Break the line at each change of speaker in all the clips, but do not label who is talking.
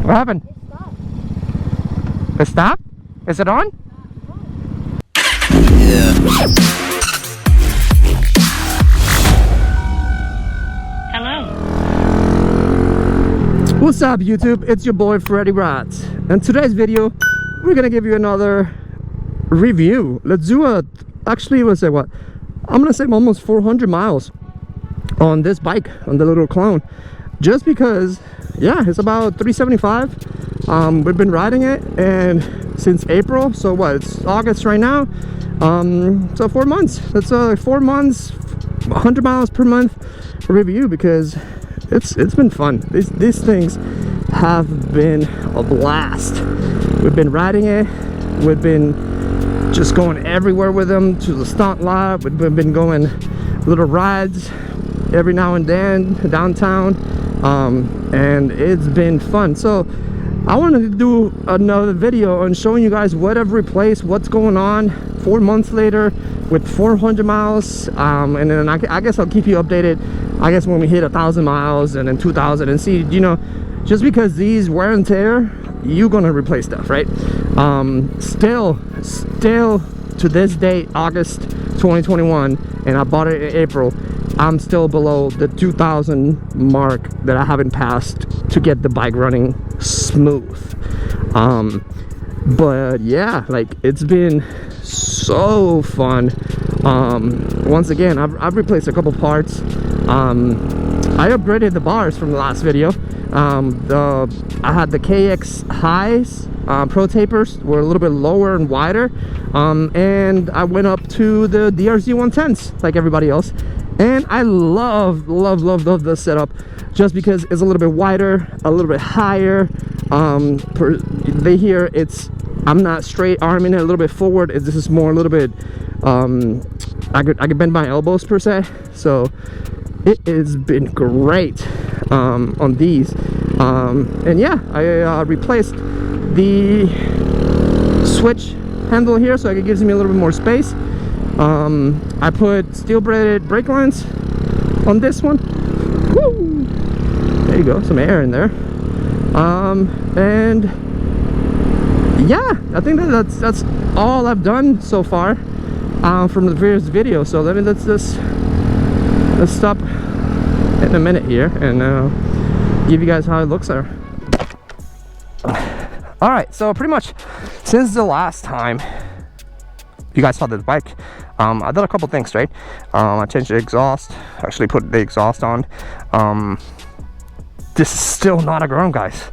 What happened? It stopped. Is it on?
Yeah.
Hello.
What's up, YouTube? It's your boy freddieRODZ. In today's video, we're gonna give you another review. Let's do a, actually, let's say what? I'm gonna say almost 400 miles on this bike, on the little clone. Just because, yeah, it's about 375. We've been riding it and since April, so what, it's August right now. So 4 months. That's 4 months, 100 miles per month review, because it's been fun. These things have been a blast. We've been riding it, we've been just going everywhere with them, to the stunt lot. We've been going little rides every now and then downtown, and it's been fun. So I wanted to do another video on showing you guys what I've replaced, what's going on 4 months later with 400 miles, and then I guess I'll keep you updated, I guess, when we hit 1,000 miles and then 2,000, and see, you know, just because these wear and tear, you're gonna replace stuff, right? Still to this date, August 2021, and I bought it in April, I'm still below the 2,000 mark that I haven't passed to get the bike running smooth. But yeah, like, it's been so fun. Once again, I've replaced a couple parts. I upgraded the bars from the last video. I had the KX highs, pro tapers were a little bit lower and wider, and I went up to the DRZ 110s like everybody else, and I love the setup just because it's a little bit wider, a little bit higher. They hear it's, I'm not straight arming it a little bit forward. This is more a little bit, I could bend my elbows per se. So it has been great on these, and yeah, I replaced the switch handle here, so it gives me a little bit more space. I put steel braided brake lines on this one. Woo! There you go, some air in there. And yeah, I think that's all I've done so far from the previous video. So let's stop in a minute here and give you guys how it looks there. All right, so pretty much since the last time you guys saw this bike, I did a couple things, right? I changed the exhaust, actually put the exhaust on. This is still not a Grom, guys.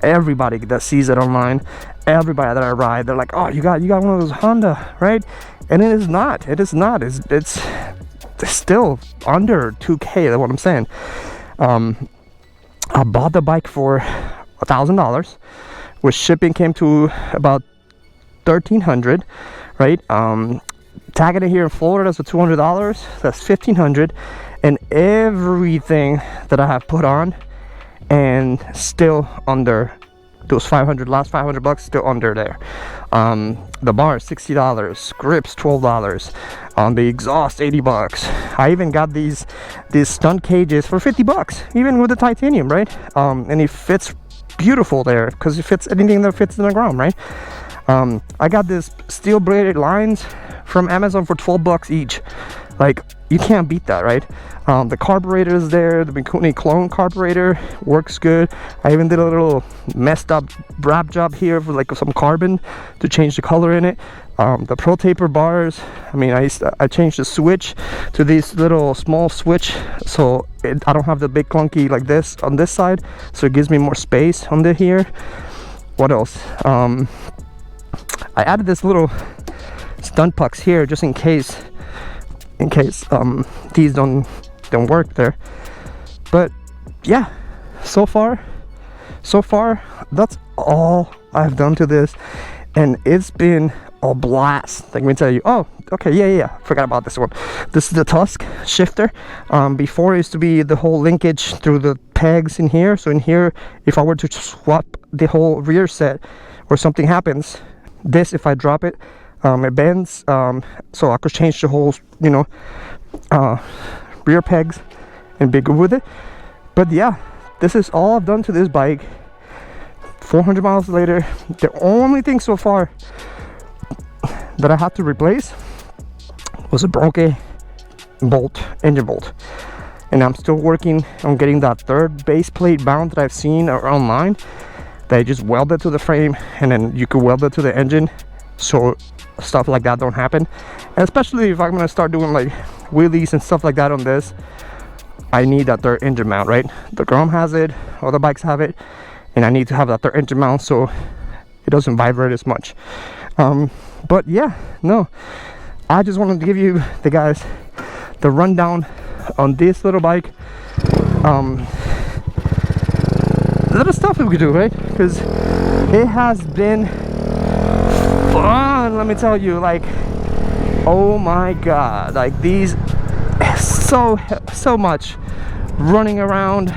Everybody that sees it online, everybody that I ride, they're like, oh, you got one of those Honda, right? And it is not. It's still under 2K. That's what I'm saying. I bought the bike for $1,000, which shipping came to about $1,300, right? Tagging it here in Florida, that's for $200. That's $1,500, and everything that I have put on, and still under those 500, last 500 bucks, still under there. The bar is $60, grips $12, the exhaust 80 bucks. I even got these stunt cages for 50 bucks, even with the titanium, right? And it fits beautiful there, because it fits anything that fits in the Grom, right? I got this steel braided lines from Amazon for 12 bucks each. Like, you can't beat that, right? The carburetor is there. The Grom Clone carburetor works good. I even did a little messed up wrap job here for like some carbon to change the color in it. The pro taper bars, I mean, I changed the switch to this little small switch, so I don't have the big clunky like this on this side, so it gives me more space on the here. What else? I added this little stunt pucks here just in case these don't work there. But yeah, so far that's all I've done to this, and it's been a blast. Let me tell you. Oh, okay, yeah, forgot about this one. This is the Tusk shifter. Before it used to be the whole linkage through the pegs in here. So in here, if I were to swap the whole rear set or something happens, this, if I drop it, it bends, so I could change the whole, you know, rear pegs and be good with it. But yeah, this is all I've done to this bike, 400 miles later, the only thing so far that I had to replace was a broken bolt, engine bolt. And I'm still working on getting that third base plate mount that I've seen online. They just weld it to the frame, and then you could weld it to the engine, so stuff like that don't happen. And especially if I'm gonna start doing like wheelies and stuff like that on this, I need that third engine mount, right? The Grom has it, other bikes have it, and I need to have that third engine mount so it doesn't vibrate as much. But yeah, no, I just wanted to give you the guys the rundown on this little bike. Little stuff that we could do, right? Because it has been fun, let me tell you. Like, oh my god, like these, so much running around.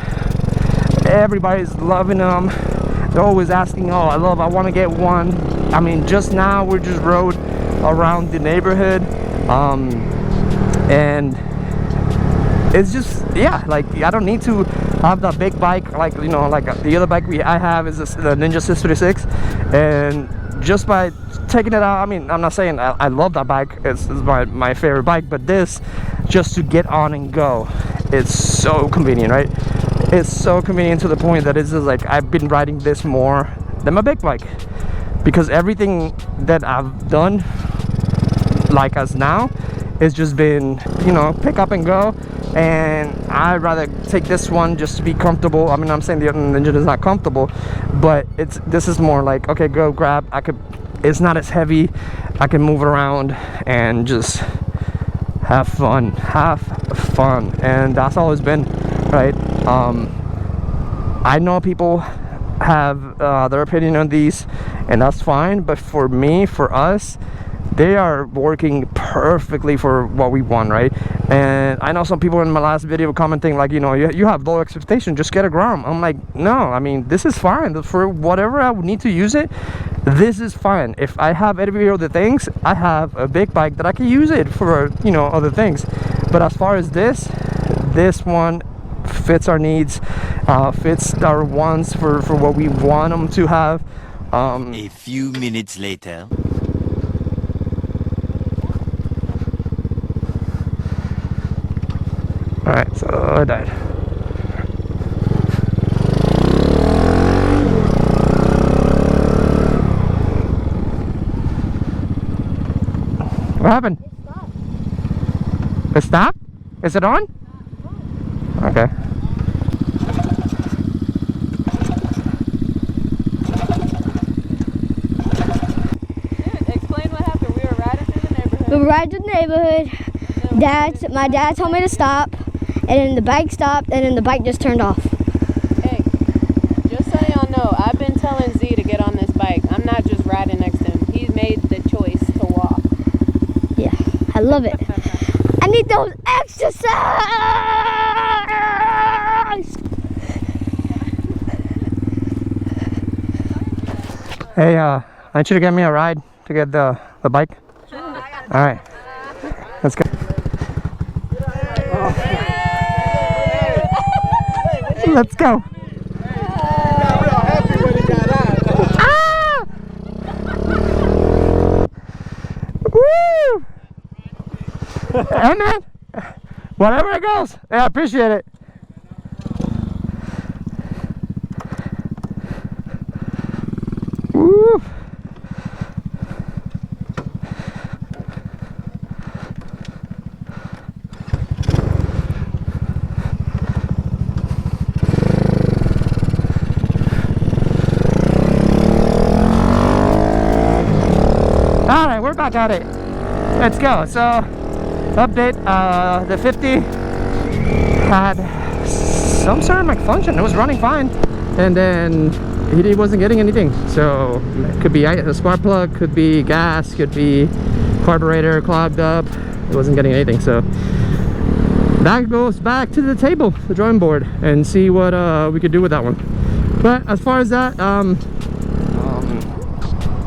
Everybody's loving them. They're always asking, oh, I want to get one. I mean, just now we just rode around the neighborhood, and it's just, yeah, like I don't need to have that big bike, like, you know, like the other bike I have is the Ninja 636, and just by taking it out, I mean, I'm not saying I love that bike, it's my favorite bike, but this, just to get on and go, it's so convenient, right? It's so convenient to the point that it's just like I've been riding this more than my big bike, because everything that I've done, like as now, it's just been, you know, pick up and go. And I'd rather take this one just to be comfortable. I mean, I'm saying the other Ninja is not comfortable, but this is more like, okay, go grab. It's not as heavy. I can move it around and just have fun, and that's all it's been, right? I know people have their opinion on these, and that's fine. But for me, for us, they are working perfectly for what we want, right? And I know some people in my last video commenting like, you know, you have low expectation, just get a Grom. I'm like, no, I mean, this is fine for whatever I would need to use it. This is fine. If I have every other things, I have a big bike that I can use it for, you know, other things. But as far as this one fits our needs, fits our wants for what we want them to have.
A few minutes later.
Alright, so I died. What happened? It stopped. Is it on? Okay.
Explain what happened. We were riding through the neighborhood.
We were riding through the neighborhood. My dad told me to stop, and then the bike stopped, and then the bike just turned off.
Hey, just so y'all know, I've been telling Z to get on this bike. I'm not just riding next to him. He's made the choice to walk.
Yeah, I love it. I need those exercise.
Hey, I want you to get me a ride to get the bike. Sure. All right, let's go. Let's go. Ah! Woo! Hey man, whatever it goes. Yeah, I appreciate it. Woo! Alright, we're back at it. Let's go. So, update, the 50 had some sort of malfunction. It was running fine, and then he wasn't getting anything. So, it could be a spark plug, could be gas, could be carburetor clogged up. It wasn't getting anything. So, that goes back to the table, the drawing board, and see what we could do with that one. But as far as that,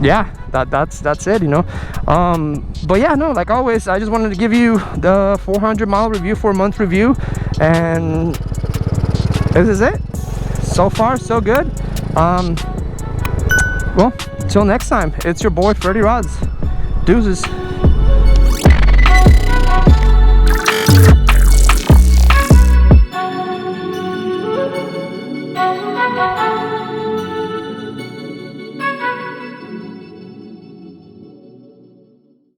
yeah, that's it, you know. But yeah, no, like always, I just wanted to give you the 400 mile review, 4-month review, and this is it. So far so good. Well, till next time, it's your boy freddieRODZ. Deuces.